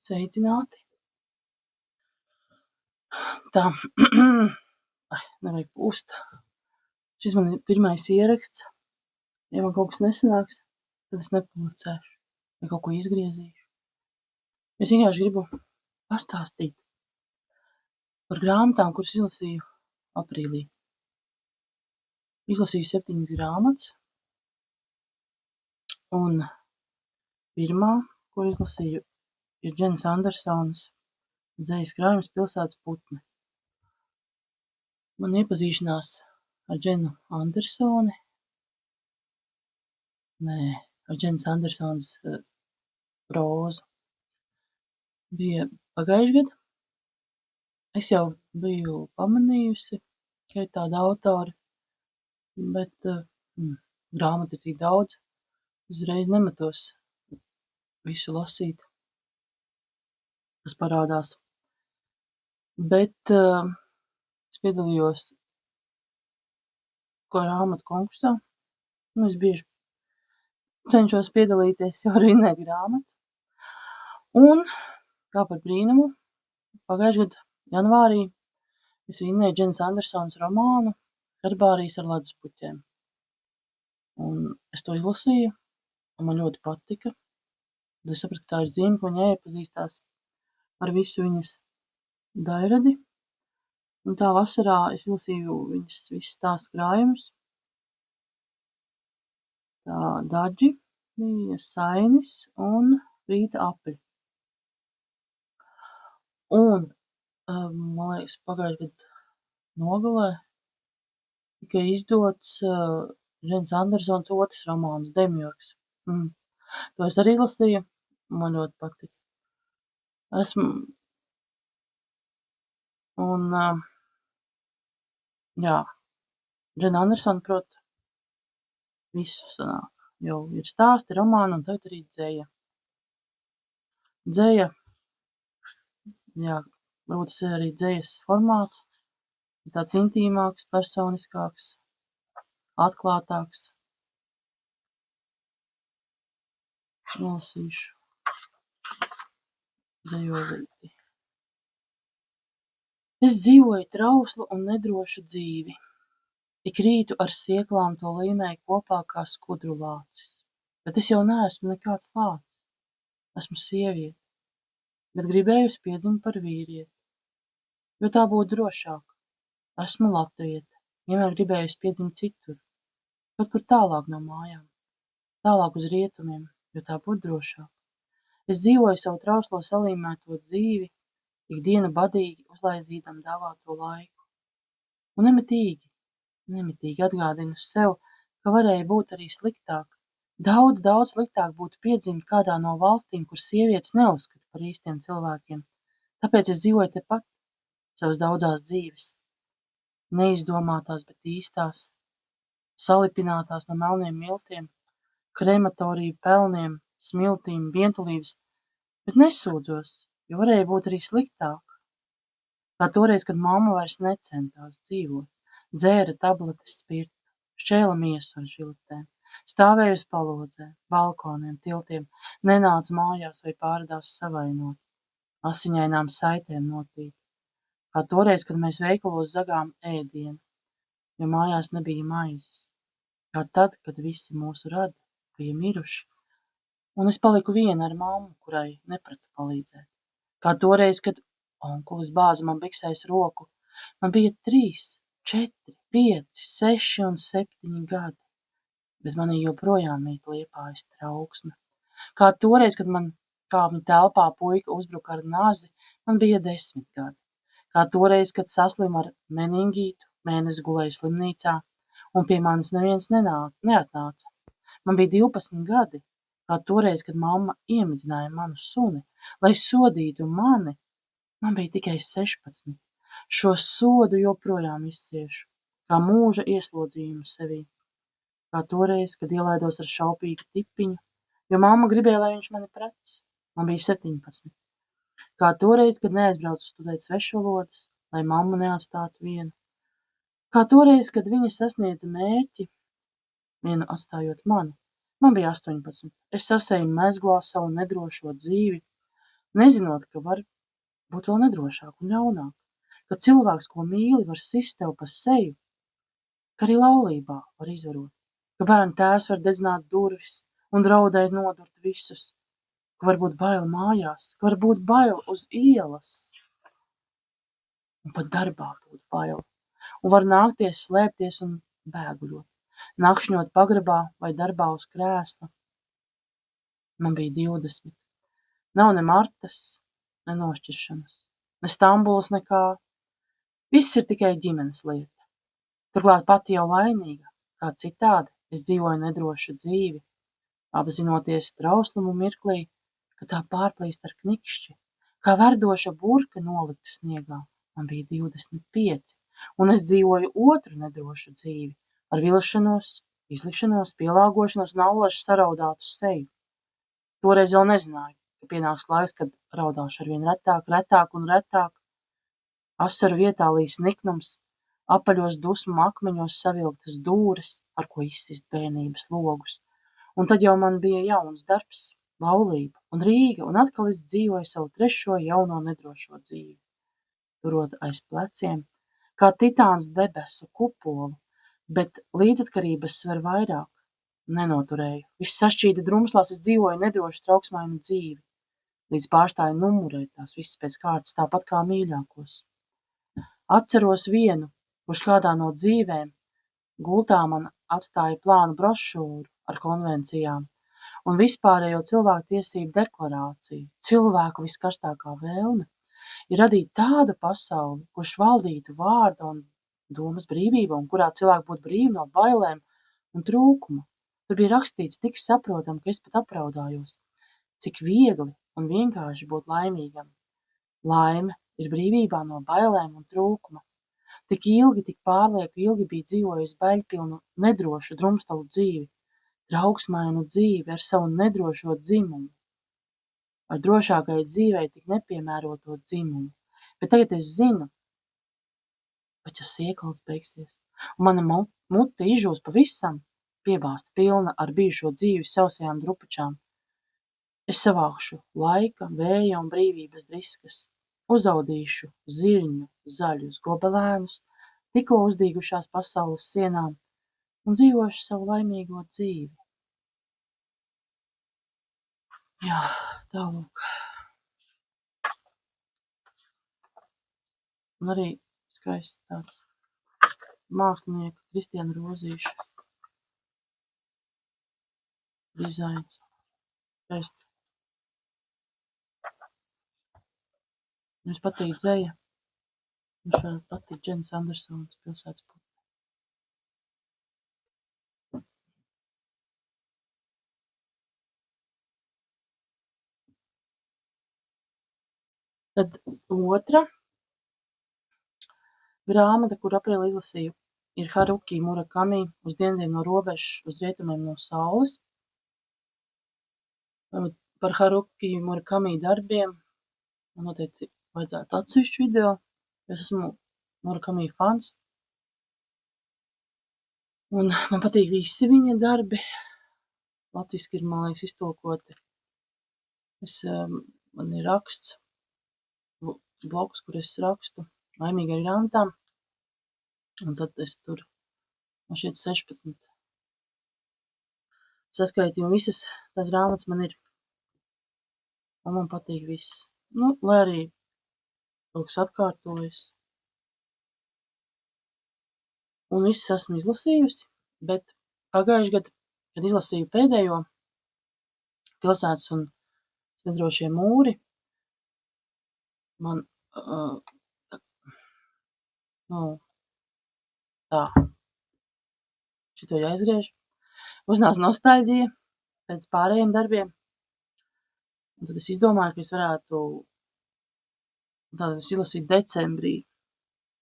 Sveicināti! Tā, nevajag pūst. Šis man ir pirmais ieraksts. Ja man kaut kas nesanāks, tad es nepulcēšu vai kaut ko izgriezīšu. Es vienkārši gribu pastāstīt par grāmatām, kuras izlasīju aprīlī. Izlasīju 7 grāmatas, un pirmā, ko izlasīju, ir Dženas Andersonas dzejas krājums Pilsētas putni. Man iepazīšanās ar Dženu Andersoni, ar Dženas Andersonas prózu bija pagājuši gadu. Es jau biju pamanījusi, ka ir tāda autora, bet grāmata ir tik daudz, uzreiz nemetos visu lasīt, kas parādās. Bet es piedalījos grāmatu konkursā. Es bieži cenšos piedalīties, jau vinnēt grāmatu. Un, kā par brīnumu, pagājušajā gadu janvārī es vinnēju Dženas Andersonas romānu Herbārijas ar leduspuķiem. Un es to izlasīju, un man ļoti patika. Tad es sapratu, ka tā ir zīme, ka viņa iepazīstās ar visu viņas dairadi. Un tā vasarā es izlasīju viņas visus tās krājumus. Tā Daģi bija Sainis un Rīta Apeļ. Un, man liekas, pagājušajā gadu nogalē tika izdots Dženas Andersonas otrs romāns Demiurgs. To es arī lasīju, man ļoti patika. Džena Andersona, prot, visu sanāk. Jau ir stāsti, romāni un tagad arī dzeja. Dzeja, varbūt tas ir arī dzejas formāts, tāds intīmāks, personiskāks, atklātāks. Nolasīšu dzejolīti. Es dzīvoju trauslu un nedrošu dzīvi. Ik rītu ar sieklām to līmēju kopā kā skudru lācis. Bet es jau neesmu nekāds lācis. Esmu sieviete, bet gribējusi piedzimt par vīrieti. Jo tā būtu drošāk. Esmu latviete, vienmēr gribējusi piedzimt citur. Kaut kur tālāk no mājām. Tālāk uz rietumiem, jo tā būtu drošāk. Es dzīvoju savu trauslo salīmēto dzīvi, ikdienu badīgi uzlaizīdam dāvāto laiku. Un nemitīgi atgādinu sev, ka varēja būt arī sliktāk. Daudz sliktāk būtu piedzimt kādā no valstīm, kur sievietes neuzskata par īstiem cilvēkiem. Tāpēc es dzīvoju tepat, savas daudzās dzīves. Neizdomātās, bet īstās, salipinātās no melniem miltiem, krematoriju pelniem, smiltīm, vientulības, bet nesūdzos, jo varēja būt arī sliktāk. Kā toreiz, kad mamma vairs necentās dzīvot, dzēra tabletes spirtu, šķēla miesu ar žiletēm, stāvēja uz palodzēm, balkoniem, tiltiem, nenāca mājās vai pārādās savainot, asiņainām saitēm notīt. Kā toreiz, kad mēs veikalos zagām ēdienu, jo mājās nebija maizes. Kā tad, kad visi mūsu radi bija miruši, un es paliku viena ar mammu, kurai nepratu palīdzēt. Kā toreiz, kad onkulis bāza man biksēs roku, man bija 3, 4, 5, 6 un 7 gadi, bet manī joprojām mīt Liepājas trauksme. Kā toreiz, kad man kāpņu telpā puika uzbruka ar nazi, man bija 10 gadi. Kā toreiz, kad saslimu ar meningītu, mēnesi gulēju slimnīcā, un pie manis neviens neatnāca. Man bija 12 gadi. Kā toreiz, kad mamma iemidzināja manu suni, lai sodītu mani, man bija tikai 16. Šo sodu joprojām izciešu, kā mūža ieslodzījumu sevī. Kā toreiz, kad ielaidos ar šaupīgu tipiņu, jo mamma gribēja, lai viņš mani prec. Man bija 17. Kā toreiz, kad neaizbraucu studēt svešvalodas, lai mammu neatstātu vienu. Kā toreiz, kad viņa sasniedza mērķi, vienu atstājot mani. Man bija 18. Es sasēju mezglā savu nedrošo dzīvi, nezinot, ka var būt vēl nedrošāk un ļaunāk, ka cilvēks, ko mīli, var sist tev pa seju, ka arī laulībā var izvarot, ka bērnu tēvs var dedzināt durvis un draudēt nodurt visus, ka var būt bail mājās, ka var būt bail uz ielas, un pat darbā būt bail, un var nākties slēpties un bēguļot, nakšņot pagrabā vai darbā uz krēsla. Man bija 20. Nav ne Martas, ne nošķiršanas, ne Stambulas nekā. Viss ir tikai ģimenes lieta. Turklāt pati jau vainīga, kā citādi es dzīvoju nedrošu dzīvi, apzinoties trauslumu mirklī, ka tā pārplīst ar knikšķi, kā verdoša burka nolikta sniegā. Man bija 25, un es dzīvoju otru nedrošu dzīvi, ar vilšanos, izlikšanos, pielāgošanos un allaši saraudātu seju. Toreiz vēl nezināju, ka pienāks laiks, kad raudāšu arvien retāk un retāk. Asaru vietā līs niknums, apaļos dusmu akmeņos savilktas dūres, ar ko izsist bērnības logus. Un tad jau man bija jauns darbs, laulība un Rīga, un atkal es dzīvoju savu trešo jauno nedrošo dzīvi. Turot aiz pleciem, kā titāns debesu kupolu, bet līdzatkarības sver vairāk. Nenoturēju. Viss sašķīda drumslās, es dzīvoju nedrošu trauksmainu dzīvi, līdz pārstāju numurēt tās visas pēc kārtas, tāpat kā mīļākos. Atceros vienu, kurš kādā no dzīvēm gultā man atstāja plānu brošūru ar konvencijām un vispārējo cilvēku tiesību deklarāciju. Cilvēku viskarstākā vēlme ir radīt tādu pasauli, kurš valdītu vārda un domas brīvība, un kurā cilvēki būtu brīvi no bailēm un trūkuma. Tur bija rakstīts tik saprotam, ka es pat apraudājos, cik viegli un vienkārši būt laimīgam. Laime ir brīvībā no bailēm un trūkuma. Tik ilgi, tik pārlieku ilgi bija dzīvojusi baļpilnu, nedrošu drumstalu dzīvi, trauksmainu dzīvi ar savu nedrošo dzimumu, ar drošākai dzīvei tik nepiemēroto dzimumu. Bet tagad es zinu, bet ja sēkals beigsies, un mana mute izžūs pavisam, piebāzta pilna ar bijušo dzīvi sausajām drupačām, es savākšu laika, vēja un brīvības driskas, uzaudīšu zirņu, zaļus gobelēnus, tikko uzdīgušās pasaules sienām, un dzīvošu savu laimīgo dzīvi. Jā, tālūk. Un arī skaists tāds mākslinieka Kristiāna Rozīša dizains. Skaisti. Mums patīk dzeja. Mums vēl patīk Dženis Andersons Pilsētas putni. Tad otra grāmata, kur aprīlī izlasīju, ir Haruki Murakami Uz dienvidiem no robežas, uz rietumiem no saules. Par Haruki Murakami darbiem man noteikti vajadzētu atsevišķu video, jo es esmu Murakami fans. Un man patīk visi viņa darbi. Latviski ir, man liekas, iztulkoti. Man ir raksts, bloks, kur es rakstu laimīgai grāmatām. Un tad es tur, man šķiet 16 saskaitīju, un visas tās grāmatas man ir. Un man patīk viss. Nu, lai arī kaut kas atkārtojas. Un visas esmu izlasījusi, bet pagājuši gadu, kad izlasīju pēdējo Pilsētas un nedrošie mūri, man tā, šito jāizgriež, uznāca nostalģija pēc pārējiem darbiem. Un tad es izdomāju, ka es varētu, tātad es izlasīju decembrī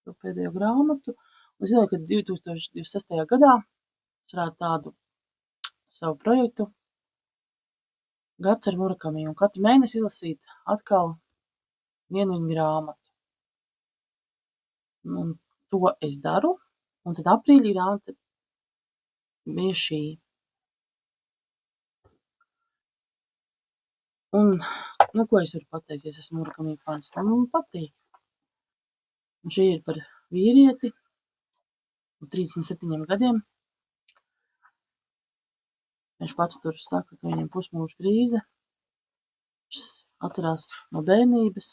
to pēdējo grāmatu, un es domāju, ka 2026. gadā es varētu tādu savu projektu gads ar Murakami, un katru mēnesi izlasīt atkal vienu viņa grāmatu. Un to es daru, un tad aprīlī grāmata bija šī. Un Nu, ko es varu pateikt, ja es esmu Murakami fans? Nu, man patīk. Un šī ir par vīrieti, 37 gadiem. Viņš pats tur saka, ka viņam pusmūža krīze. Viņš atcerās no bērnības.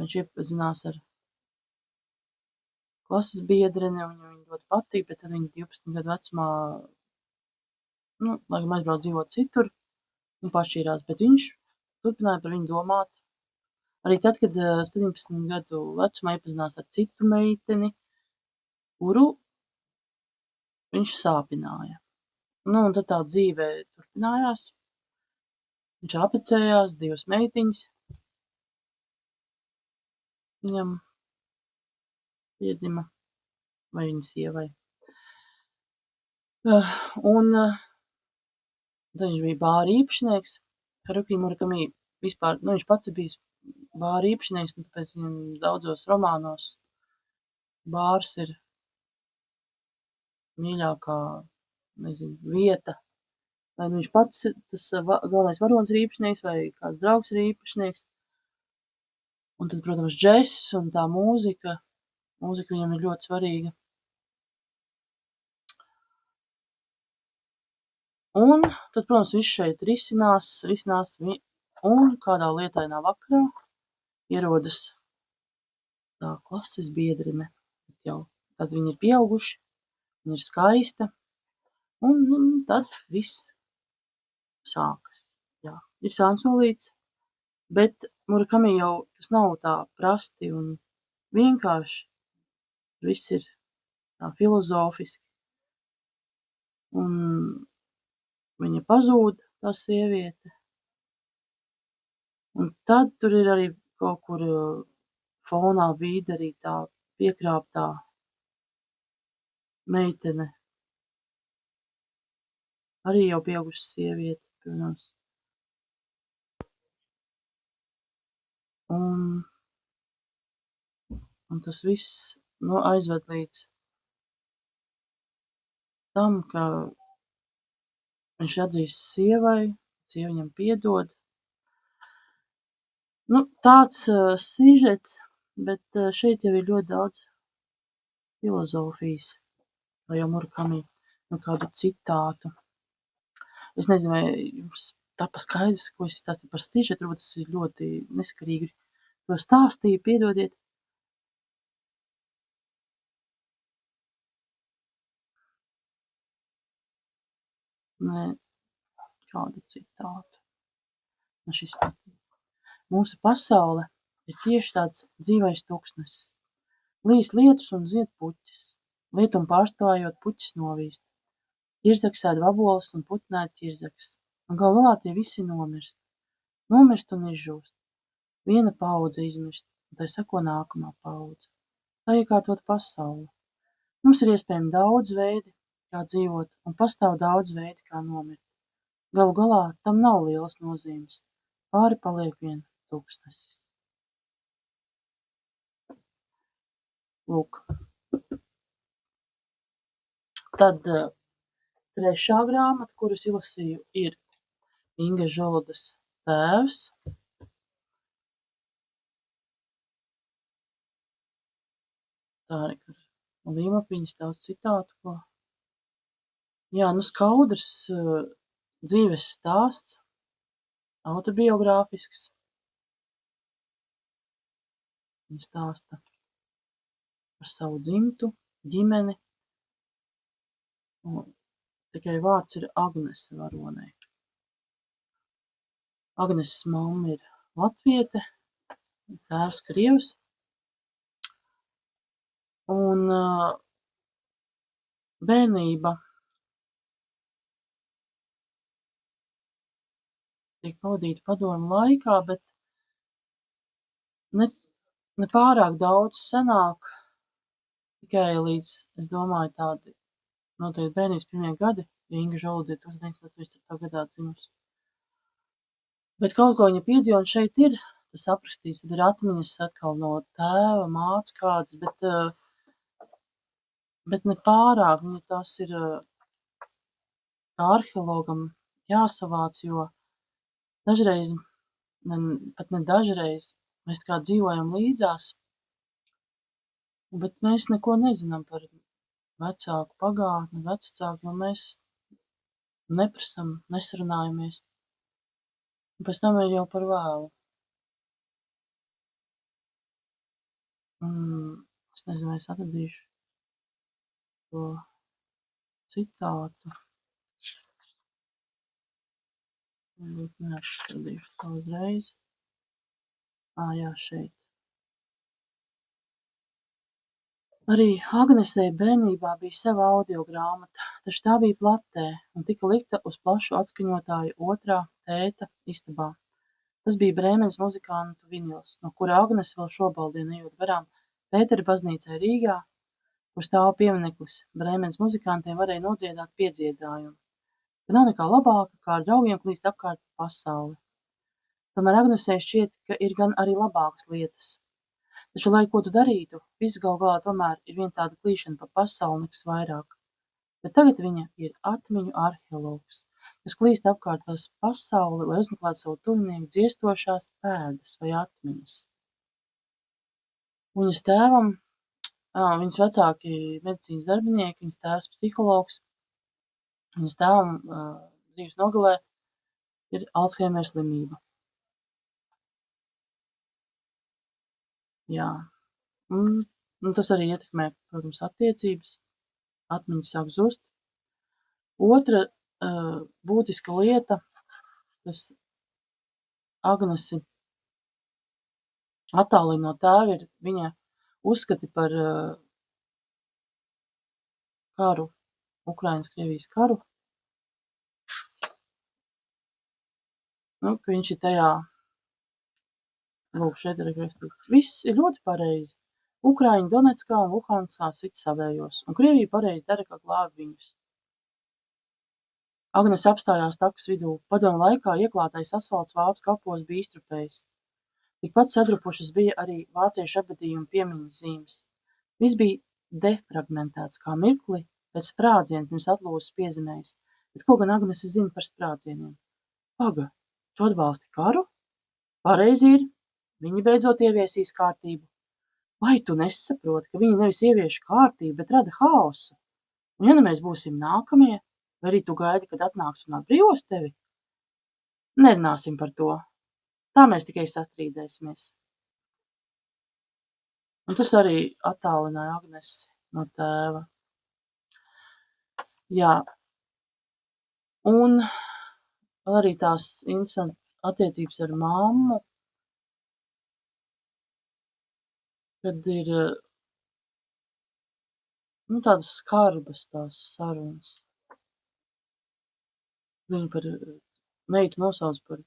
Viņš iepazinās ar klases biedreni, un viņam ļoti patīk, bet tad viņa 12 gadu vecumā, laikam aizbrauc dzīvot citur, un pašķīrās, bet viņš turpināja par viņu domāt. Arī tad, kad 17 gadu vecumā iepazinās ar citu meiteni, kuru viņš sāpināja. Nu, un tad tā dzīve turpinājās. Viņš apprecējās, 2 meitiņas. Viņam piedzima, vai viņa sievai. Un tad viņš bija bāra īpašnieks. Haruki Murakami vispār, viņš pats ir bijis bāra īpašnieks, un tāpēc viņam daudzos romānos bārs ir mīļākā, vieta. Vai nu viņš pats ir tas galvenais varonis ir īpašnieks, vai kāds draugs ir īpašnieks. Un tad, protams, džess un tā mūzika. Mūzika viņam ir ļoti svarīga. Un tad, protams, viss šeit risinās, un kādā lietainā vakarā ierodas tā klases biedrene. Tad viņi ir pieauguši, viņa ir skaista, un tad viss sākas. Jā, ir sānsolīts, bet Murakami jau tas nav tā prasti un vienkārši. Viss ir tā filozofiski. Un viņa pazūd, tā sieviete. Un tad tur ir arī kaut kur fonā vīd arī tā piekrāptā meitene. Arī jau pieauguša sieviete, protams. Un tas viss aizved līdz tam, ka viņš atzīst sievai, sieva viņam piedod. Tāds sižets, bet šeit jau ir ļoti daudz filozofijas, vai jau Murakami, kādu citātu. Es nezinu, vai jums tapa skaidrs, ko es stāstīju par sižetu, varbūt tas ir ļoti neskarīgi. To stāstīju, piedodiet. Nē, kādu citātu. Šis patīk. Mūsu pasaule ir tieši tāds dzīvais tūkstnesis. Līs lietus un zied puķis. Lietum pārstājot puķis novīst. Ķirzaks ēd vaboles un putni ēd ķirzaks. Un galu galā tie visi nomirst. Nomirst un izžūst. Viena paudze izmirst, un tai seko nākamā paudze. Tā iekārtot pasauli. Mums ir iespējami daudz veidi, kā dzīvot, un pastāv daudz veidi, kā nomirt. Galu galā tam nav lielas nozīmes. Pāri paliek vien tūkstnesis. Lūk. Tad trešā grāmata, kuras izlasīju, ir Ingas Žolodas Tēvs. Tā arī ar līmapiņas daudz citātu, ko. Jā, skaudrs dzīves stāsts, autobiogrāfisks. Viņa stāsta par savu dzimtu, ģimeni. Un tikai vārds ir Agnese varonei. Agneses mamma ir latviete, tēvs krievs. Un bērnība tiek pavadīta padomu laikā, bet ne pārāk daudz senāk, tikai līdz, es domāju, tādi noteikti bērnības pirmie gadi, ja Inga Žoloda ir 1984. gadā dzimusi. Bet kaut ko viņa piedzīvo, un šeit ir tas aprakstīts, tad ir atmiņas atkal no tēva, mātes kādas, bet ne pārāk, viņa tās ir kā arheologam jāsavāc, jo dažreiz, pat ne dažreiz, mēs kā dzīvojam līdzās, bet mēs neko nezinām par vecāku pagātni, vecāku, jo mēs neprasam, nesarunājamies. Un pēc tam ir jau par vēlu. Es nezinu, vai es atradīšu to citātu. Neatradīšu to uzreiz. Jā, šeit. Arī Agnesei bērnībā bija sava audiogrāmata, taču tā bija platē un tika likta uz plašu atskaņotāju otrā tēta istabā. Tas bija Brēmenes muzikantu vinils, no kura Agnese vēl šobaldien ejot garām Pētera baznīcai Rīgā, kur stāv piemineklis Brēmenes muzikantiem varēja nodziedāt piedziedājumu, ka nav nekā labāka, kā ar draugiem klīst apkārt pasauli. Tomēr Agnesei šķiet, ka ir gan arī labākas lietas. Taču, lai ko tu darītu, viss gal galā tomēr ir vien tāda klīšana pa pasauli nekas vairāk. Bet tagad viņa ir atmiņu arheologs, kas klīst apkārt pasauli, lai uzmeklētu savu tuvinieku dziestošās pēdas vai atmiņas. Viņas tēvam, viņas vecāki medicīnas darbinieki, viņas tēvs psihologs, viņas tēvam dzīves nogalē ir Alzheimera slimība. Jā, un tas arī ietekmē, protams, attiecības, atmiņas sāk zust. Otra būtiska lieta, kas Agnesi attālina no tēva, ir viņa uzskati par karu, Ukrainas-Krievijas karu. Ka viņš ir tajā, lūk, šeit ir rakstīts. Viss ir ļoti pareizi. Ukraiņi Donetskā un Luhanskā sit savējos, un Krievija pareizi dara, ka glābi viņus. Agnes apstājās takas vidū. Padomu laikā ieklātais asfalts vācu kapos bija iztrupējis. Tikpat sadrupušas bija arī vāciešu apbedījuma piemiņas zīmes. Viss bija defragmentēts kā mirkli pēc sprādziena pirms atlūzas piezemējas. Bet ko gan Agnese zina par sprādzieniem? Paga, tu atbalsti karu? Pareizi ir. Viņi beidzot ieviesīs kārtību. Vai tu nesaproti, ka viņi nevis ievieš kārtību, bet rada haosu? Un ja nu mēs būsim nākamie, vai arī tu gaidi, kad atnāks un atbrīvos tevi? Nerunāsim par to. Tā mēs tikai sastrīdēsimies. Un tas arī attālināja Agnesi no tēva. Jā. Un arī tās interesantas attiecības ar mammu, kad ir tādas skarbas tās sarunas. Viņa par meitu nosauc par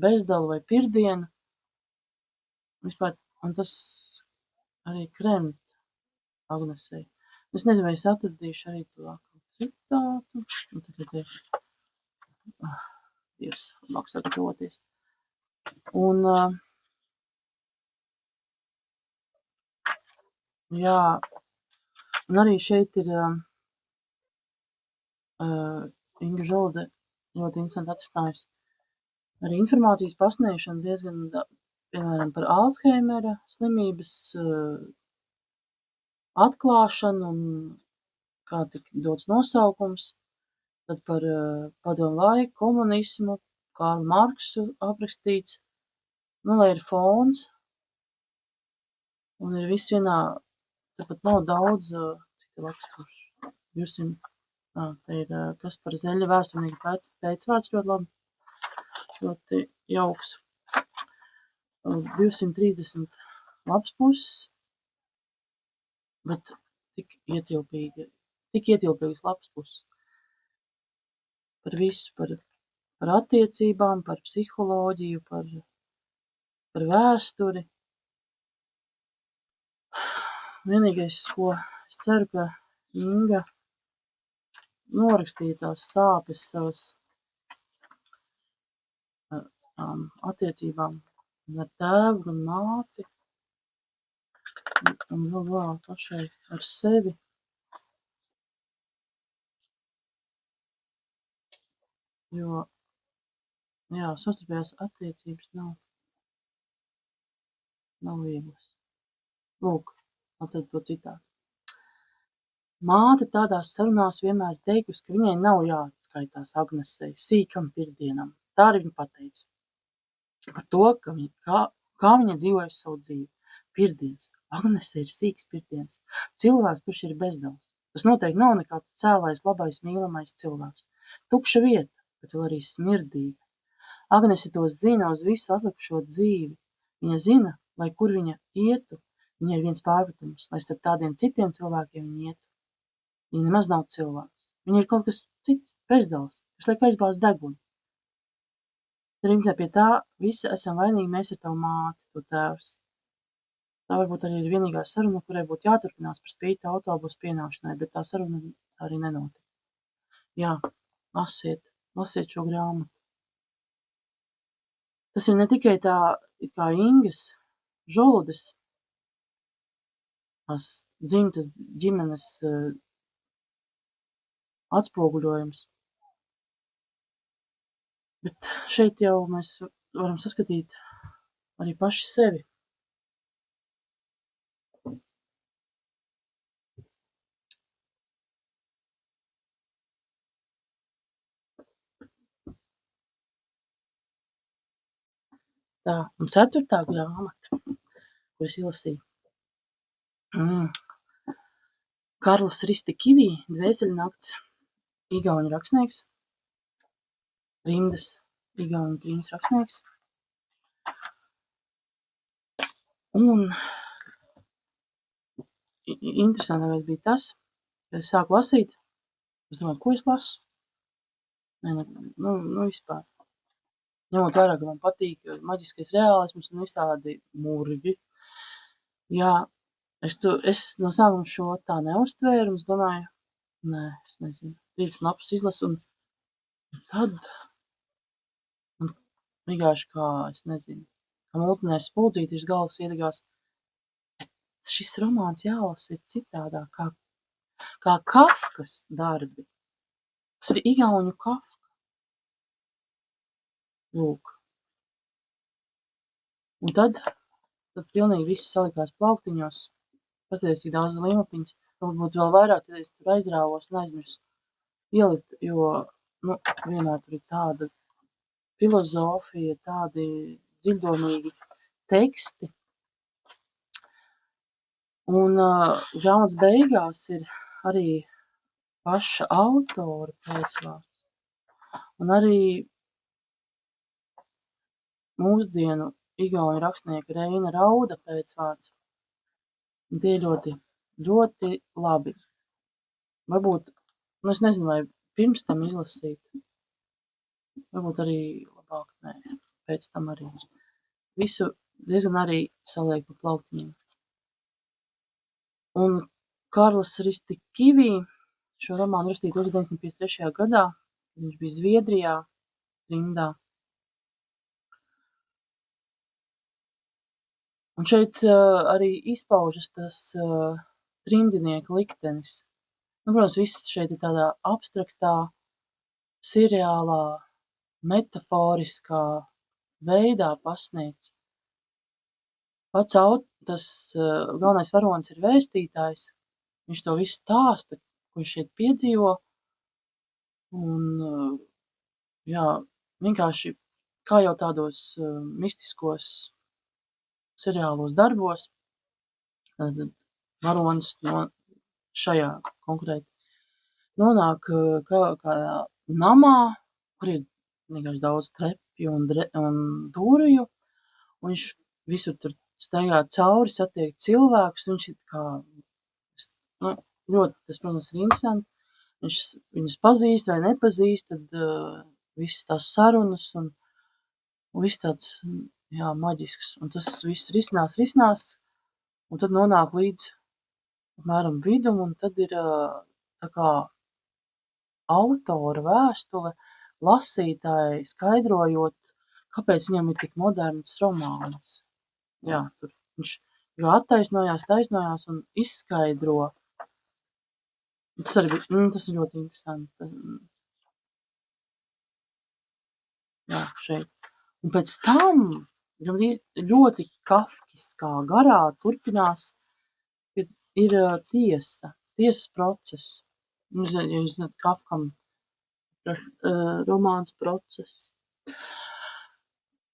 bezdalu vai pirdienu. Vispār, un tas arī kremt Agnesei. Es nezinu, vai es atradīšu arī to citātu. Un tad ir Dievs, labāk sagatavoties. Un jā, un arī šeit ir Inga Žolde ļoti interesanti atstājusi arī informācijas pasniegšanu diezgan, piemēram, par Alzheimera slimības atklāšanu un kā tika dots nosaukums, tad par padomu laiku, komunismu, Karlu Marksu aprakstīts, lai ir fons, un ir viss vienā, tāpat nav daudz, cik te lakas, 200, te ir Kaspara Zeļa vēsturnieka pēcvārds ļoti labi, ļoti jauks, 230 lapspuses, bet tik ietilpīgas lapspuses par visu, par attiecībām, par psiholoģiju, par vēsturi. Vienīgais, ko es ceru, ka Inga norakstīja tās sāpes savas attiecībām gan ar tēvu, gan māti, un vēl pašai ar sevi. Jo Jā, savstarpējās attiecības nav vieglas. Lūk, atvedu to citātu. Māte tādās sarunās vienmēr teikusi, ka viņai nav jāatskaitās Agnesei sīkam pirdienam. Tā arī viņa pateica. Par to, kā viņa dzīvoja savu dzīvi. Pirdiens. Agnese ir sīks pirdiens. Cilvēks, kurš ir bezdevs. Tas noteikti nav nekāds cēlais, labais, mīlamais cilvēks. Tukša vieta, bet vēl arī smirdīga. Agnese to zina uz visu atlikušo dzīvi. Viņa zina, lai kur viņa ietu, viņa ir viens pārpratums, lai starp tādiem citiem cilvēkiem viņa ietu. Viņa nemaz nav cilvēks. Viņa ir kaut kas cits, bezdevs, kas liek aizbāzt degunu. Rincē pie tā visa esam vainīgi mēs ar tavu māti, to tēvs. Tā varbūt arī ir vienīgā saruna, kurai būtu jāturpinās par spīti autobusu pienākšanai, bet tā saruna arī nenotika. Jā, lasiet šo grāmatu. Tas ir ne tikai tā, it kā Ingas Žoludes, tās dzimtas ģimenes atspoguļojums, bet šeit jau mēs varam saskatīt arī paši sevi. Tā, un 4. grāmata, ko es izlasīju. Karls Ristikivī, Dvēseļnakts, igauņu rakstnieks, rindas igauņu trīnas rakstnieks. Un interesantākais bija tas, ka es sāku lasīt, es domāju, ko es lasu? Vispār. Ņemot vērā, ka man patīk maģiskais reālisms un visādi murgi. Jā, es no sākuma šo tā neuztvēru, un es domāju, es nezinu, 30 lapas izlasu, un tad man vienkārši kā, es nezinu, kā multinēs spuldzīti iz galvas iedegās, bet šis romāns jālasa ir citādā, kā Kafkas darbi. Tas ir igauņu Kafka. Lūk. Un tad pilnīgi viss salikās plauktiņos. Paskaties, cik daudz līmapiņas. Varbūt vēl vairāk, tad es tur aizrāvos un aizmirsu ielikt, jo, vienmēr tur ir tāda filozofija, tādi dziļdomīgi teksti. Un grāmatas beigās ir arī paša autora pēcvārds. Un arī mūsdienu igauņu rakstnieka Reina Rauda pēcvārds. Un tie ļoti, ļoti labi. Varbūt, es nezinu, vai pirms tam izlasīt. Varbūt arī labāk, pēc tam arī. Visu diezgan arī saliek pa plauktiņiem. Un Karls Ristikivī šo romānu rakstīja 1953. gadā. Viņš bija Zviedrijā, rindā. Un šeit arī izpaužas tas trimdinieka liktenis. Protams, viss šeit ir tādā abstraktā, seriālā, metaforiskā veidā pasniegts. Pats tas galvenais varonis ir vēstītājs. Viņš to visu stāsta, ko viņš šeit piedzīvo. Un, vienkārši kā jau tādos mistiskos seriālos darbos, tad varonis šajā konkrēti nonāk kādā namā, kur ir vienkārši daudz trepju un durvju, un viņš visur tur staigā cauri, satiek cilvēkus, viņš ir kā, ļoti, tas, protams, ir interesanti, viņš viņus pazīst vai nepazīst, tad visas tās sarunas un viss tāds, maģisks, un tas viss risinās, un tad nonāk līdz apmēram vidum, un tad ir tā kā autora vēstule lasītāji skaidrojot, kāpēc viņam ir tik moderns romāns. Jā, tur viņš taisnojās un izskaidro. Tas arī tas ir ļoti interesanti. Jā, šeit. Un pēc tam ļoti kafkiskā garā turpinās, kad ir tiesas process. Ja jūs zināt, Kafkam tas romāns process.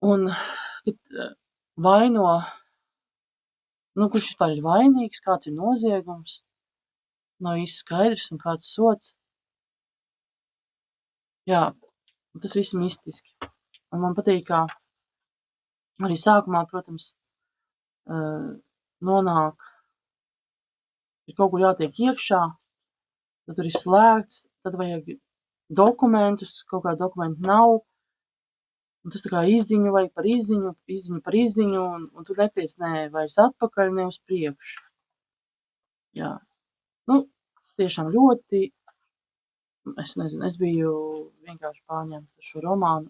Un, kad vaino, kurš vispār ir vainīgs, kāds ir noziegums, nav īsti skaidrs un kāds sods. Jā, tas viss mistiski. Un man patīk, kā arī sākumā, protams, nonāk, ir kaut kur jātiek iekšā, tad tur ir slēgts, tad vajag dokumentus, kaut kā dokumentu nav, un tas tā kā izziņu vajag par izziņu, un tu neties vairs atpakaļ, ne uz priekšu. Jā, tiešām ļoti, es nezinu, es biju vienkārši pārņemta ar šo romānu.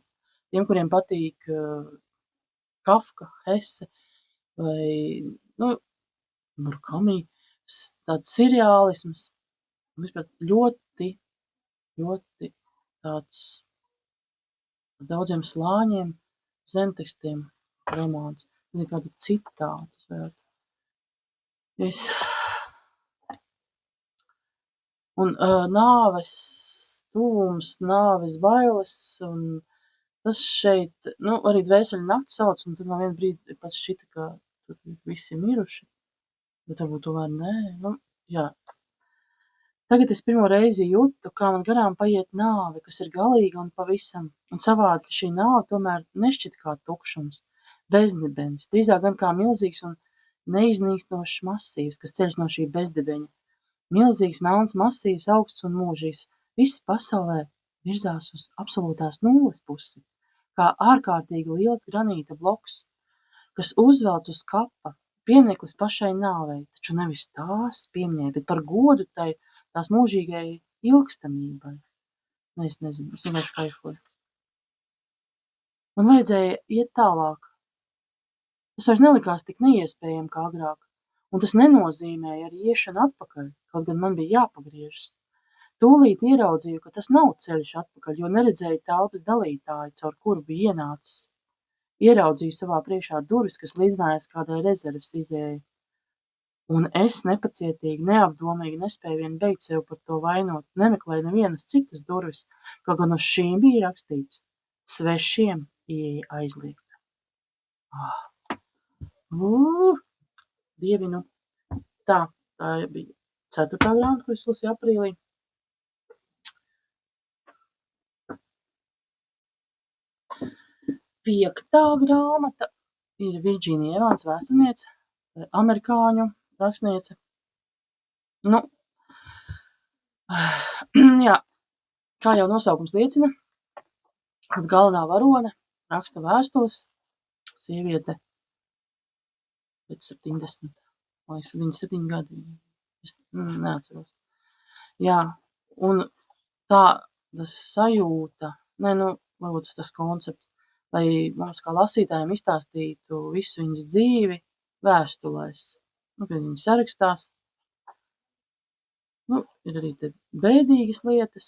Tiem, kuriem patīk Kafka, Hesse vai, Murakami, tāds seriālisms, vispār ļoti, ļoti tāds daudziem slāņiem, zemtekstiem romāns. Es zinu, kādu citātu varētu. Un nāves tuvums, nāves bailes, un tas šeit, arī Dvēseli nakti sauc, un tad no viena brīdi pats šita, ka tur visi ir miruši, bet varbūt tomēr nē, jā. Tagad es pirmo reizi jūtu, kā man garām paiet nāve, kas ir galīga un pavisam, un savādi, ka šī nāve tomēr nešķita kā tukšums, bezdibens, drīzāk gan kā milzīgs un neiznīkstošs masīvs, kas ceļas no šī bezdibeņa. Milzīgs, melns, masīvs, augsts un mūžīgs. Viss pasaulē virzās uz absolūtās nulles pusi, kā ārkārtīgi liels granīta bloks, kas uzvelc uz kapa, piemineklis pašai nāvei, taču nevis tās piemiņai, bet par godu tās mūžīgai ilgstamībai. Es nezinu, es vienkārši kaifoju. Man vajadzēja iet tālāk. Tas vairs nelikās tik neiespējami kā agrāk. Un tas nenozīmēja arī iešanu atpakaļ, kaut gan man bija jāpagriežas. Tūlīt ieraudzīju, ka tas nav ceļš atpakaļ, jo neredzēju telpas dalītāju, caur kuru bija ienācis. Ieraudzīju savā priekšā durvis, kas līdzinājās kādai rezerves izējai. Un es nepacietīgi, neapdomīgi nespēju vien beigt sev par to vainot, nemeklēju nevienas citas durvis, kaut gan uz šīm bija rakstīts: svešiem ieeja aizliegta. Dievinu. Tā bija 4. grāmata, ko es lasīju aprīlī. Piektā grāmata ir Virģīnija Evans, vēsturniece, amerikāņu rakstniece. Jā, kā jau nosaukums liecina, kad galvenā varone raksta vēstules, sieviete pēc 70, vai 77 gadi, es neatceros. Jā, un tāda sajūta, varbūt tas koncepts, lai mums kā lasītājiem izstāstītu visu viņas dzīvi vēstulēs, kad viņi sarakstās. Ir arī te bēdīgas lietas.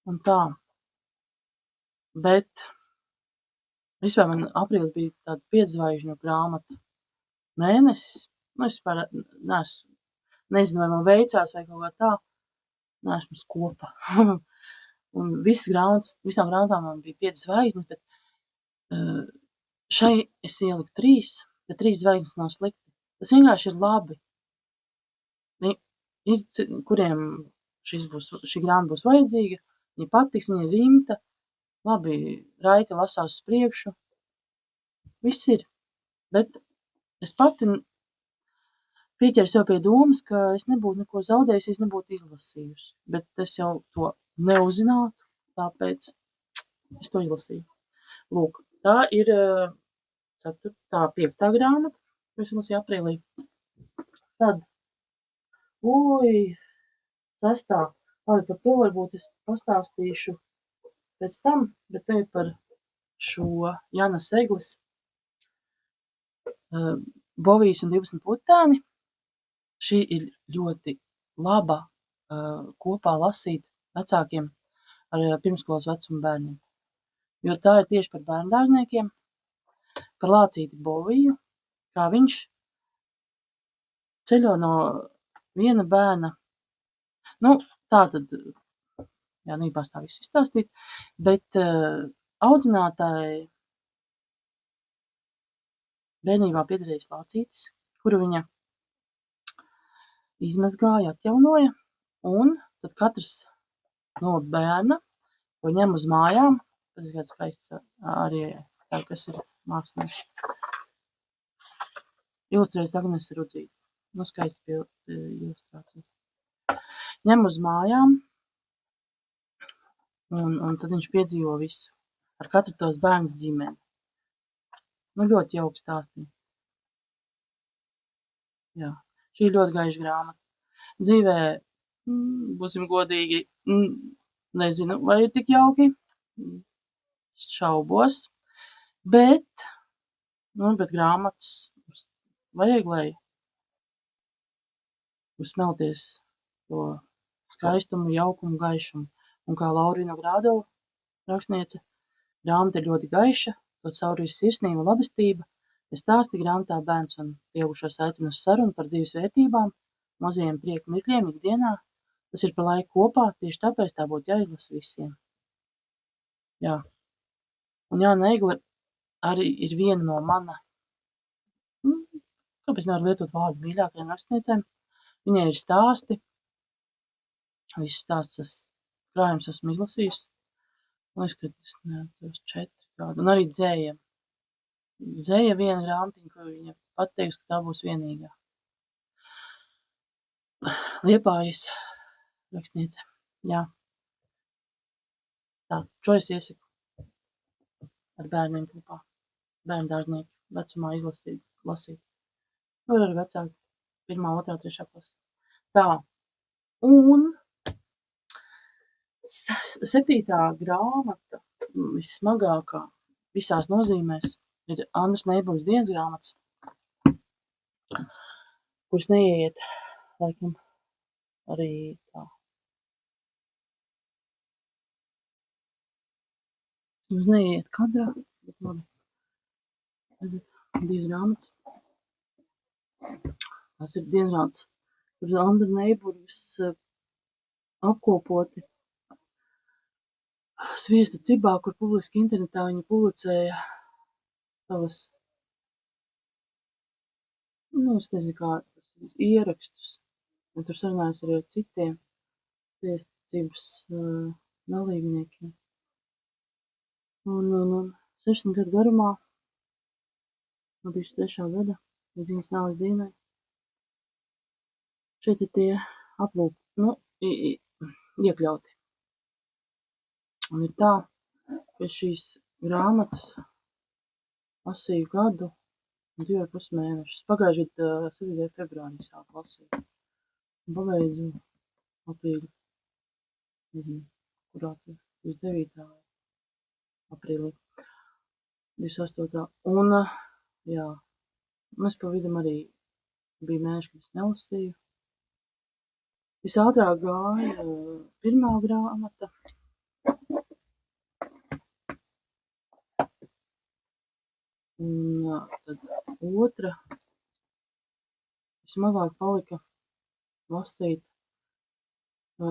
Un tā. Bet vispār man aprīlis bija tāda 5 zvaigžņu grāmata mēnesis. Es vispār nezinu, vai man veicās vai kaut kā tā. Neesmu skopa. Un visām grāmatām man bija 5 zvaigznes, bet šai es ieliku 3, bet 3 zvaigznes nav slikti. Tas vienkārši ir labi. Ir, kuriem šī grāmata būs vajadzīga, viņa patiks, viņa ir rimta, labi, raiti lasās uz priekšu. Viss ir. Bet es pati pieķeru sev pie domas, ka es nebūtu neko zaudējusi, es nebūtu izlasījusi. Bet es jau to neuzzinātu, tāpēc es to izlasīju. Lūk, tā ir 5. grāmata, ko es lasīju aprīlī. Tad, 6. Labi, par to varbūt es pastāstīšu pēc tam, bet te par šo Janas Egles Bovijas un 12 putēni. Šī ir ļoti laba kopā lasīt vecākiem ar pirmskolas vecuma bērniem. Jo tā ir tieši par bērndārzniekiem, par Lācīti Boviju, kā viņš ceļo no viena bērna. Nu, tā tad, jā, nībās tā visu izstāstīt, bet audzinātāji bērnībā piederējis Lācītis, kuru viņa izmazgāja, atjaunoja, un tad katrs no bērna, ko ņem uz mājām, tas ir kāds skaists arī tā, kas ir mākslinieks. Ilustrējas Agnese Rudzīte. Nu, skaists ilustrācijas. Ņem uz mājām, un tad viņš piedzīvo visu. Ar katru tos bērns ģimeni. Nu, ļoti jauki stāstīt. Jā, šī ir ļoti gaiša grāmata. Dzīvē, būsim godīgi, nezinu, vai ir tik jauki. Šaubos. Bet grāmatas vajag, lai smelties to skaistumu, jaukumu, gaišumu. Un kā Laurina Grādova rakstniece, grāmata ir ļoti gaiša, to caurīs sirsnība un labestība. Es stāsti grāmatā bērns un pieaugušos aicina uz sarunu par dzīves vērtībām, mazajiem prieku mirkļiem ikdienā. Tas ir par laiku kopā, tieši tāpēc tā būtu jāizlasa visiem. Jā. Un Jāna Egle arī ir viena no mana, kāpēc nevar lietot vārdu, mīļākajām rakstniecēm. Viņai ir stāsti, visus stāstus krājums esmu izlasījusi. Man liekas, ka es neatceros 4 kādu. Un arī dzēja. Dzēja viena grāmatiņa, ko viņa pateiks, ka tā būs vienīgā. Liepājas rakstniece. Jā. Tā, šo es iesaku ar bērniem kopā. Bērndārznieki vecumā lasīt. Var arī vecāki. 1., 2., 3. klase. Tā. Un 7. grāmata, vissmagākā, visās nozīmēs, ir Andras Neiburgas dienas grāmatas, kuras neieiet, laikam, arī tā. Mums neieiet kadrā, bet labi. Redzat, 2 grāmatas. Tās ir dienas grāmatas, kuras Andra Neiburgas apkopoti Sviesta cibā, kur publiski internetā viņa publicēja savas, es nezinu, kā tas ir, ierakstus. Un tur sarunājas arī ar citiem Sviesta cibas dalībniekiem. Un 60 gadu garumā, no 2003. gada, līdz viņas nāves dienai, šeit ir tie iekļauti. Un ir tā, ka šīs grāmatas lasīju gadu un 2,5 mēnešus. Pagājušajā gadā 7. februārī sāku lasīt. Un pabeidzu aprīļa, nezinu, kurā tur, 29. aprīlī, 28. Un, jā, un es pa vidam arī bija mēneši, kad es nelasīju. Visātrāk gāja 1. grāmata. Un tad 2. Vismagāk palika lasīt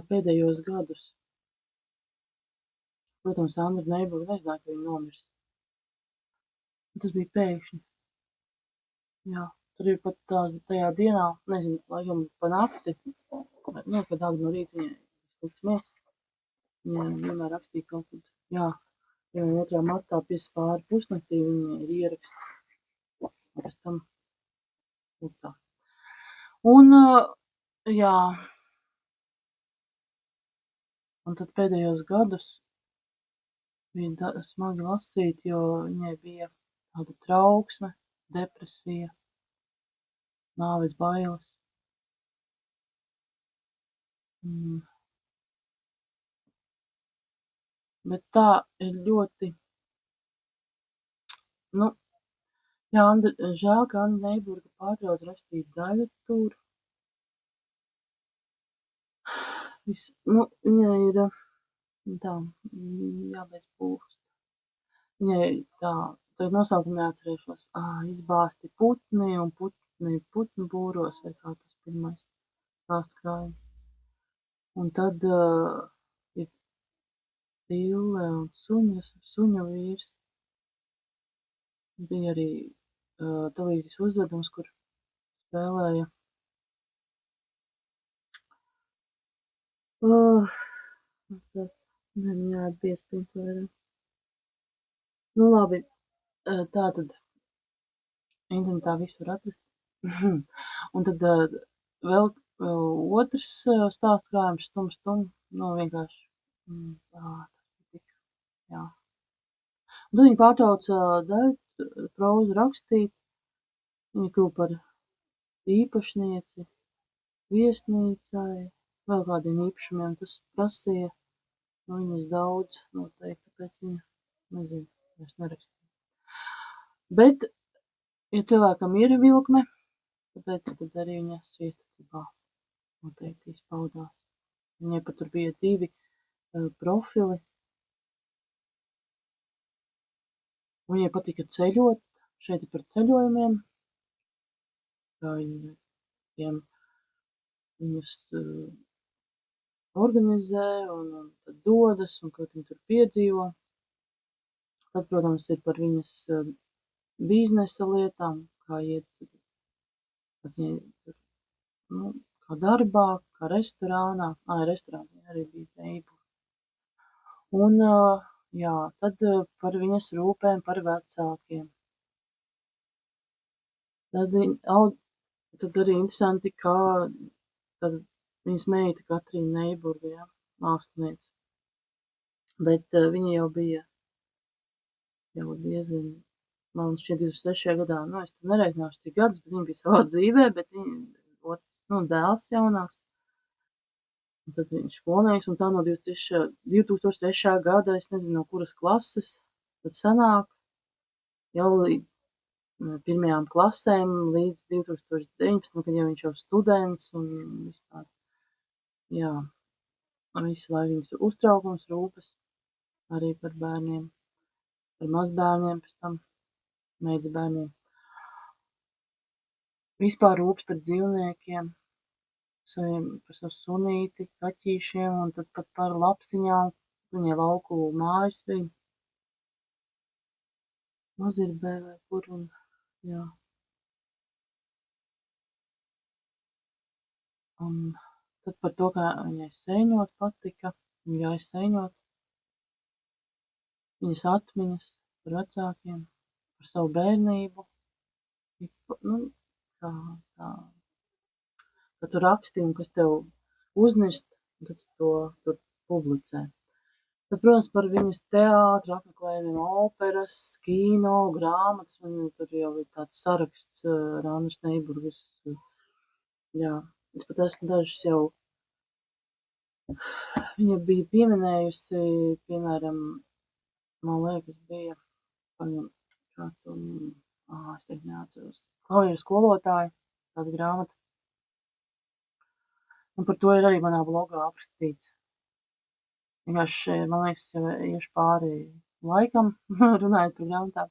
pēdējos gadus. Protams, Andra Neiburga nezināja, ka viņa nomirs. Un tas bija pēkšņi. Jā, tur ir pat tajā dienā, nezinu, laikam pa nakti, kad agri no rīta viņai slikts miegs. Viņa vienmēr rakstīja kaut kad, jā, 2. martā 5 pāri pusnaktī viņa ir ieraksts. Un pēc tam tā. Un, jā, un tad pēdējos gadus bija smagi lasīt, jo viņai bija tāda trauksme, depresija, nāves bailes. Bet tā ir ļoti, jā, žēl, ka Andra Neiburga pārtrauc rakstīt daļliteratūru. Viņa ir Tā, jābeidz pūst. Viņai tā, tagad nosaukumu neatcerēšos. Izbāzti putni un putnu būros, vai kā tas pirmais stāstu krājums. Un tad ir Tille un suņu vīrs. Bija arī televīzijas uzvedums, kur spēlēja neminēja Piespīns vairāk. Nu labi, tātad internetā visu var atrast. Un tad vēl otrs stāstu krājums Stum. Nu vienkārši jā. Un tad viņi pārtrauca daļu prózu rakstīt. Viņa kļuva par īpašnieci, viesnīcai, vēl kādiem īpašumiem. Tas prasīja no viņas daudz noteikti, tāpēc viņa, nezinu, vairs nerakstīja. Bet, ja cilvēkam ir vilkme, tāpēc tad arī viņa sviestacībā noteikti izpaudās. Viņai pat tur bija 2 profili. Viņai patika ceļot, šeit ir par ceļojumiem, kā viņus organizē un tad dodas un kaut viņi tur piedzīvo. Tad, protams, ir par viņas biznesa lietām, kā iet, kā darbā, kā restorānā. Restorānā arī bija teibu. Un, jā, tad par viņas rūpēm par vecākiem. Tad arī interesanti, kā tad viņas meita Katrīna Neiburga, ja, māksliniece. Bet viņa jau bija diezgan, man šķiet 26. gadā, es tam nereiķināšu cik gadus, bet viņa bija savā dzīvē, bet viņa dēls jaunāks. Un tad viņš skolnieks, un tā no 2003. gada, es nezinu, no kuras klases, tad sanāk jau pirmajām klasēm līdz 2019, kad jau viņš jau students un vispār, jā, visu laiku viņas uztraukums, rūpes arī par bērniem, par mazbērniem, pēc tam meitas bērniem. Vispār rūpes par dzīvniekiem, par savu sunīti, kaķīšiem un tad pat par lapsiņām, viņai lauku mājas bija. Mazirbē vai kur un, jā. Un tad par to, kā viņai sēņot patika, viņa ļauj sēņot, viņas atmiņas par vecākiem, par savu bērnību. Ka tu raksti un kas tev uznirst, tad tu to tur publicē. Tad, protams, par viņas teātra apmeklējumiem, operas, kino, grāmatas, man tur jau ir tāds saraksts ar Annas Neiburgas. Jā, es pat esmu dažas jau, viņa bija pieminējusi, piemēram, man liekas, bija, es teikt neatceros, klavieru skolotāja, tāda grāmata. Un par to ir arī manā blogā aprakstīts. Vienkārši, man liekas, jau iešu pāri laikam, runājot par grāmatām.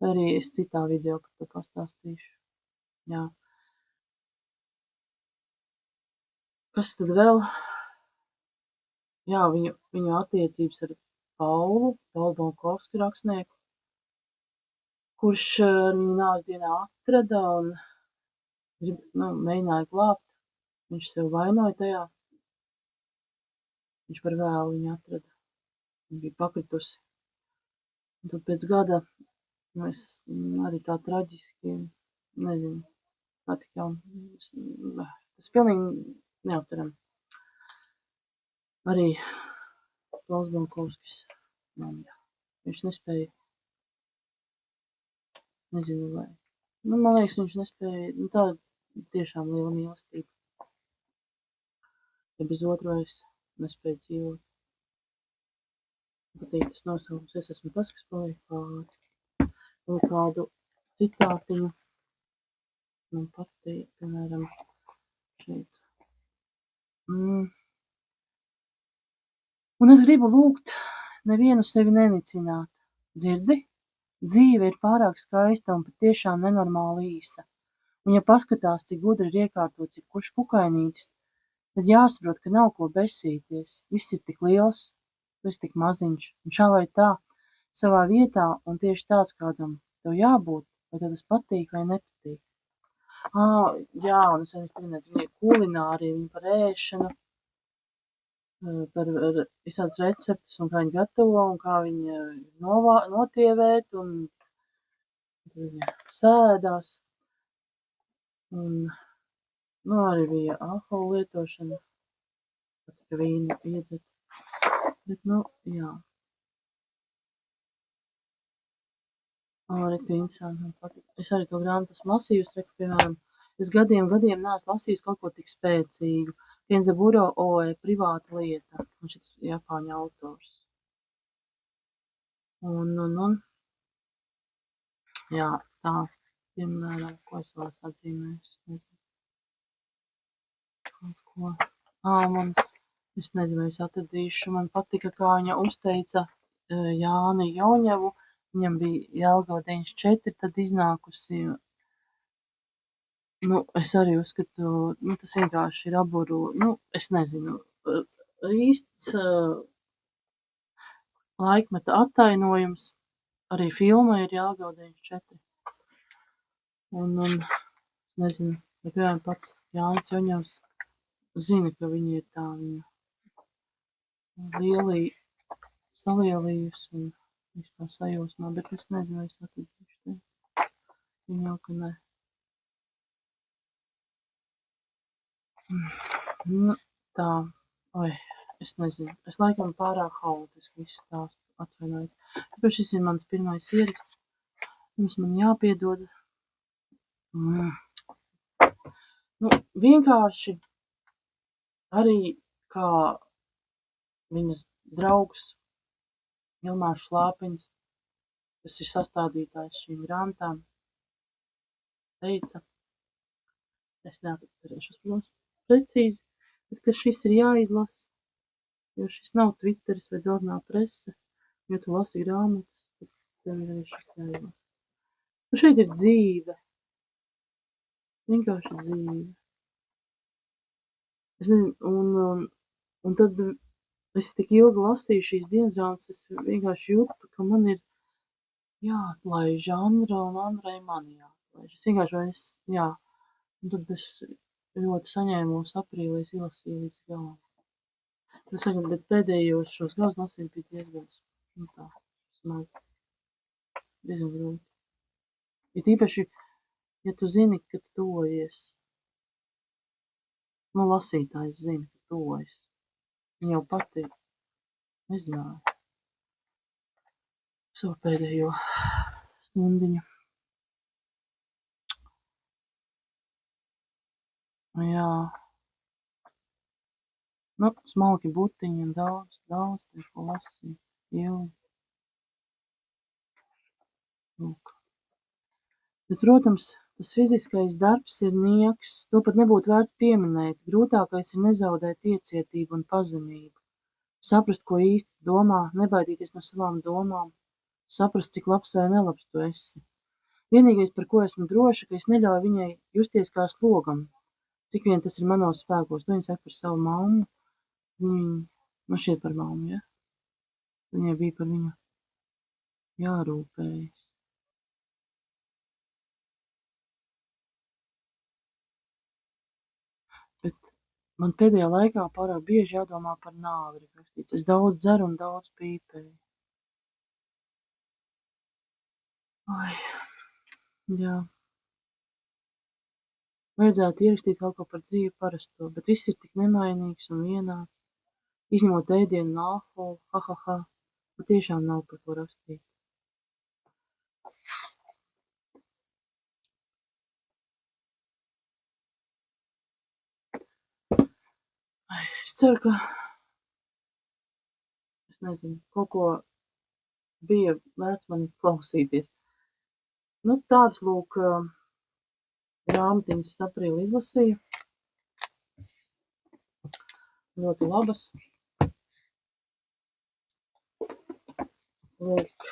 Arī es citā video par to pastāstīšu. Jā. Kas tad vēl? Jā, viņu attiecības ar Paulu Bankovski rakstnieku, kurš viņu nāves dienā atrada un mēģināja glābt. Viņš sev vainoja tajā. Viņš par vēlu viņu atrada. Viņa bija pakritusi. Un tad pēc gada, es arī tā traģiski, nezinu, kā tik jau, tas pilnīgi neaptveram. Arī Pauls Bankovskis, viņš nespēja, nezinu vai, man liekas, viņš nespēja, tā tiešām liela mīlestība. Ja bez otru es nespēju dzīvot. Patīk tas nosaukums, es esmu tas, kas paliek pāri. Un kādu citātiņu man patīk, piemēram, šeit. Un es gribu lūgt nevienu sevi nenicināt. Dzirdi? Dzīve ir pārāk skaista un patiešām nenormāli īsa. Un ja paskatās, cik gudri ir iekārtots jebkurš kukainītis, tad jāsaprot, ka nav ko besīties. Viss ir tik liels, tu esi tik maziņš. Un šā vai tā, savā vietā un tieši tāds, kādam tev jābūt, vai tev tas patīk vai nepatīk. Jā, un es arī pieminētu, viņa ir kulinārija, viņa par ēšanu, par visādas receptes un kā viņi gatavo un kā viņi notievēt un viņa sēdās. Un, arī bija alkohola lietošana, ka vīnu iedzert. Bet, jā. Arī ka interesanti man patīk. Es arī to grāmatu esmu lasījusi, reku, piemēram, es gadiem neesmu lasījusi kaut ko tik spēcīgu. Kenzaburo Oe, Privāta lieta, un šis Japāņu autors. Un, jā, tā, piemēram, ko es vēl esmu atzīmējis, nezinu. Kaut ko. Es nezinu, es atradīšu, man patika, kā viņa uzteica Jāni Joņevu. Viņam bija Jelgava 94, tad iznākusi. Es arī uzskatu, tas vienkārši ir aburu, es nezinu, īsts laikmeta attainojums. Arī filma ir Jelgava 94. Un, nezinu, ja piemēram pats Jānis Joņevs zina, ka viņa ir tā viņa salielījusi un vispār sajūsmā, bet es nezinu, vai es atradīšu te. Viņa jau, ka ne. Tā, es nezinu. Es laikam pārāk haotiski visu stāstu, atvainojiet. Tāpēc šis ir mans pirmais ieraksts. Jums man jāpiedod. Vienkārši arī kā viņas draugs Ilmārs Šlāpiņš, kas ir sastādītājs šīm grāmatām, teica, es neatcerēšos, protams, precīzi, bet ka šis ir jāizlasa, jo šis nav Twitteris vai dzeltenā prese, jo tu lasi grāmatas, tad tev ir arī šis jāizlasa. Šeit ir dzīve. Vienkārši dzīve. Es nezinu, un tad es tik ilgi lasīju šīs dienas grāmatas, es vienkārši jūtu, ka man ir jāatlaiž Andra un Andrai mani jāatlaiž. Es vienkārši un tad es ļoti saņēmos aprīlī, es izlasīju līdz galam. Es saku, bet pēdējos šos galus lasīt bija diezgan tā, smagi. Diezgan grūti. Ir īpaši, ja tu zini, ka tu tuvojies. Lasītājs zina, ka tuvojas. Viņa jau pati nezināja savu pēdējo stundiņu. Jā. Smalki butiņi un daudz, tie, ko lasīju. Ilgi. Bet, protams, tas fiziskais darbs ir nieks, to pat nebūtu vērts pieminēt. Grūtākais ir nezaudēt iecietību un pazemību. Saprast, ko īsti domā, nebaidīties no savām domām. Saprast, cik labs vai nelabs tu esi. Vienīgais, par ko esmu droša, ka es neļauju viņai justies kā slogam. Cik vien tas ir manos spēkos. Viņa saka par savu mammu. Šie par mammu, ja? Viņai bija par viņu jārūpējas. Bet man pēdējā laikā pārāk bieži jādomā par nāvi. Es daudz dzeru un daudz pīpēju. Jā. Vajadzētu ierakstīt kaut ko par dzīvi parasto, bet viss ir tik nemainīgs un vienāds. Izņemot ēdienu un alkoholu, patiešām nav par ko rakstīt. Es ceru, ka, es nezinu, kaut ko bija vērts mani klausīties. Tādas lūk grāmatiņas aprīli izlasīju. Ļoti labas. Lūk,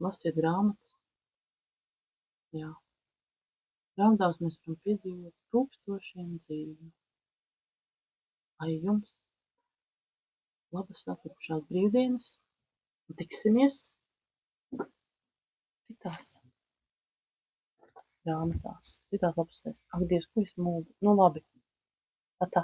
lasiet grāmatas. Jā. Grāmatās mēs varam piedzīvot tūkstošiem dzīvju. Lai jums labas atlikušās brīvdienas un tiksimies citās grāmatās, citās lapusēs. Ak, Dievs, ko es mūdu? Nu labi. Tā.